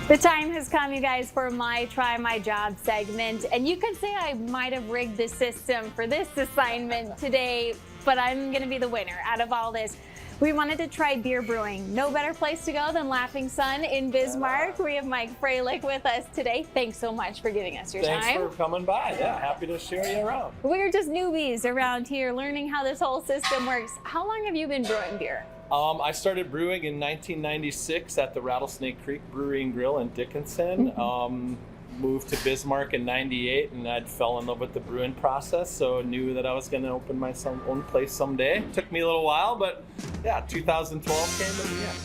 The time has come, you guys, for my Try My Job segment. And you could say I might have rigged the system for this assignment today, but I'm going to be the winner out of all this. We wanted to try beer brewing. No better place to go than Laughing Sun in Bismarck. We have Mike Freilich with us today. Thanks so much for giving us your time. Thanks for coming by. Yeah, happy to show you around. We're just newbies around here learning how this whole system works. How long have you been brewing beer? I started brewing in 1996 at the Rattlesnake Creek Brewery and Grill in Dickinson. Moved to Bismarck in 98 and I fell in love with the brewing process, so knew that I was going to open my own place someday. Took me a little while, but yeah, 2012 came in the end.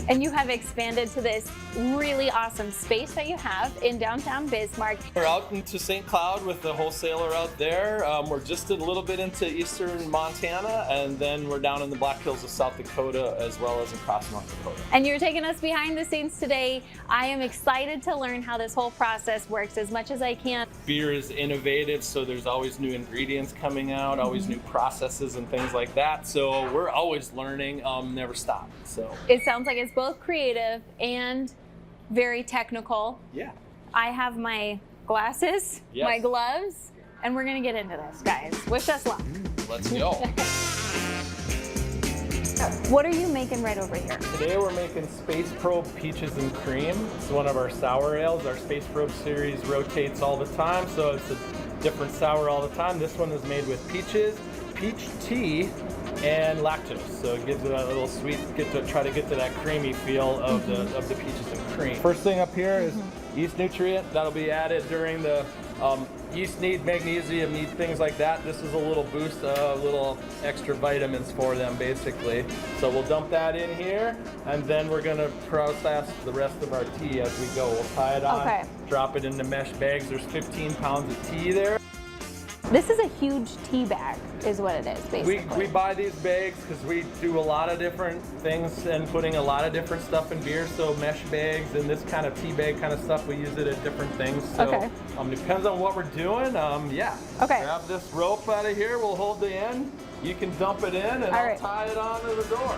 And you have expanded to this really awesome space that you have in downtown Bismarck. We're out into St. Cloud with the wholesaler out there. We're just a little bit into eastern Montana, and then we're down in the Black Hills of South Dakota as well as across North Dakota. And you're taking us behind the scenes today. I am excited to learn how this whole process works as much as I can. Beer is innovative, so there's always new ingredients coming out, always new processes and things like that. So we're always learning, never stop. So it sounds like it's both creative and very technical. Yeah. I have my glasses, my gloves, and we're gonna get into this, guys. Wish us luck. Let's go. What are you making right over here? Today we're making Space Probe Peaches and Cream. It's one of our sour ales. Our Space Probe series rotates all the time, so it's a different sour all the time. This one is made with peaches, peach tea, and lactose, so it gives it a little sweet. Try to get to that creamy feel of the peaches and cream. First thing up here is yeast nutrient that'll be added during the yeast need magnesium, need things like that. This is a little boost, little extra vitamins for them basically. So we'll dump that in here, and then we're gonna process the rest of our tea as we go. We'll tie it on, drop it into mesh bags. There's 15 pounds of tea there. This is a huge tea bag, is what it is, basically. We buy these bags because we do a lot of different things and putting a lot of different stuff in beer. So mesh bags and this kind of tea bag kind of stuff, we use it at different things. So depends on what we're doing. Grab this rope out of here. We'll hold the end. You can dump it in, and I'll tie it onto the door.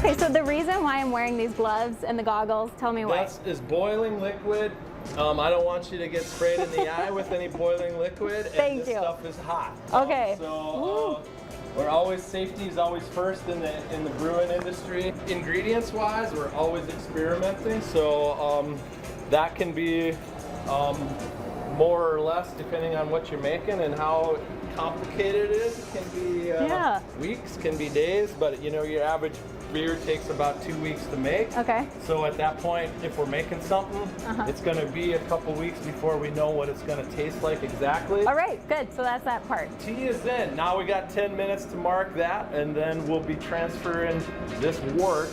Okay, so the reason why I'm wearing these gloves and the goggles, tell me why. This is boiling liquid. I don't want you to get sprayed in the eye with any boiling liquid. And this stuff is hot. Okay. We're always, safety is always first in the brewing industry. Ingredients wise, we're always experimenting. So that can be more or less depending on what you're making and how complicated it is. It can be weeks, can be days, but your average beer takes about 2 weeks to make. Okay. So at that point, if we're making something, it's going to be a couple weeks before we know what it's going to taste like exactly. All right, good. So that's that part. Tea is in. Now we got 10 minutes to mark that, and then we'll be transferring this wort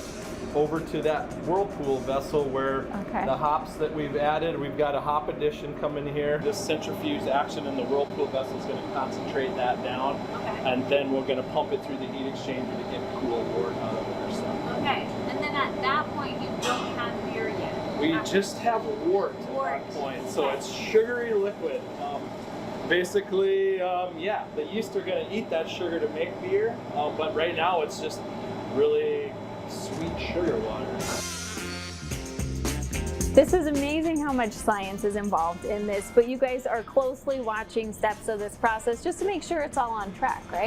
over to that whirlpool vessel where the hops that we've added, we've got a hop addition coming here. This centrifuge action in the whirlpool vessel is going to concentrate that down, and then we're going to pump it through the heat exchanger to get cool wort out of it. Okay, and then at that point you don't have beer yet. We just have wort at that point, so it's sugary liquid. Basically, the yeast are going to eat that sugar to make beer, but right now it's just really sweet sugar water. This is amazing how much science is involved in this, but you guys are closely watching steps of this process just to make sure it's all on track, right?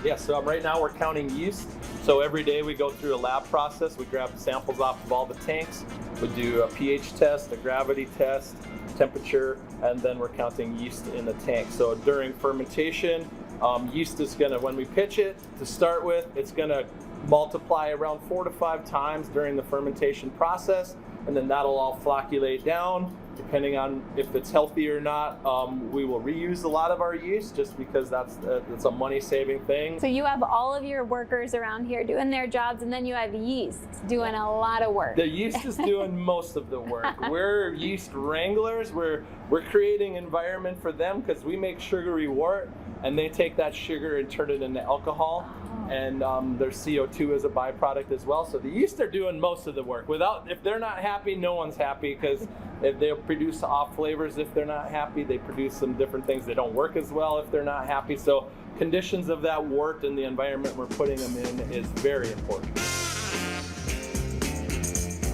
Yes. So right now we're counting yeast. So every day we go through a lab process. We grab samples off of all the tanks. We do a pH test, a gravity test, temperature, and then we're counting yeast in the tank. So during fermentation, yeast is gonna, when we pitch it to start with, it's gonna multiply around 4 to 5 times during the fermentation process, and then that'll all flocculate down. Depending on if it's healthy or not, we will reuse a lot of our yeast just because that's a money-saving thing. So you have all of your workers around here doing their jobs, and then you have yeast doing a lot of work. The yeast is doing most of the work. We're yeast wranglers. We're creating environment for them because we make sugary wort, and they take that sugar and turn it into alcohol. and there's CO2 as a byproduct as well. So the yeast are doing most of the work. If they're not happy, no one's happy, because if they'll produce off flavors if they're not happy. They produce some different things that don't work as well if they're not happy. So conditions of that wort and the environment we're putting them in is very important.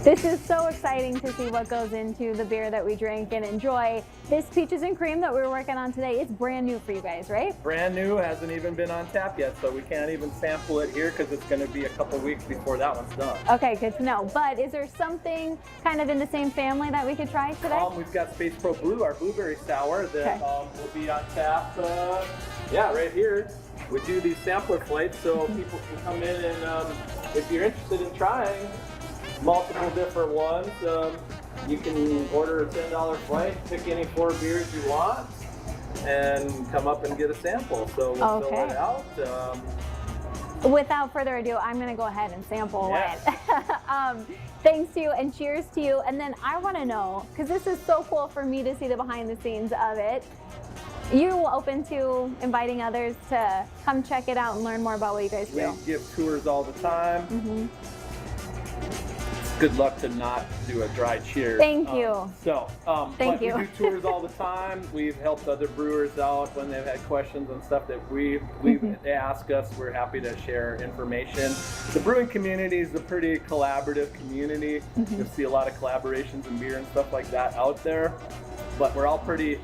This is so exciting to see what goes into the beer that we drink and enjoy. This peaches and cream that we're working on today, it's brand new for you guys, right? Brand new, hasn't even been on tap yet, so we can't even sample it here because it's going to be a couple weeks before that one's done. Okay, good to know. But is there something kind of in the same family that we could try today? We've got Space Pro Blue, our blueberry sour, that will be on tap, right here. We do these sampler flights so people can come in and if you're interested in trying multiple different ones, you can order a $10 flight, pick any 4 beers you want, and come up and get a sample. So we'll fill it out. Without further ado, I'm going to go ahead and sample it. Thanks to you and cheers to you. And then I want to know, because this is so cool for me to see the behind the scenes of it, you open to inviting others to come check it out and learn more about what you guys do? We give tours all the time. Good luck to not do a dry cheers. Thank you. We do tours all the time. We've helped other brewers out when they've had questions and stuff that they ask us. We're happy to share information. The brewing community is a pretty collaborative community. You'll see a lot of collaborations in beer and stuff like that out there. But we're all pretty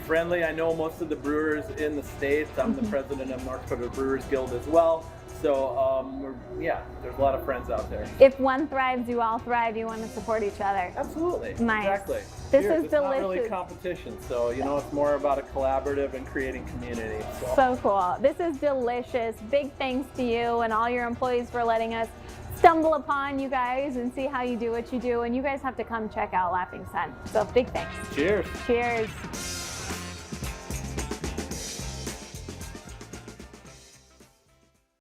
friendly. I know most of the brewers in the States. I'm the president of North Dakota Brewers Guild as well. So there's a lot of friends out there. If one thrives, you all thrive. You want to support each other. Absolutely. Nice. Exactly. This is it's delicious. Not really competition, so it's more about a collaborative and creating community. So cool. This is delicious. Big thanks to you and all your employees for letting us stumble upon you guys and see how you do what you do. And you guys have to come check out Laughing Sun. So big thanks. Cheers. Cheers.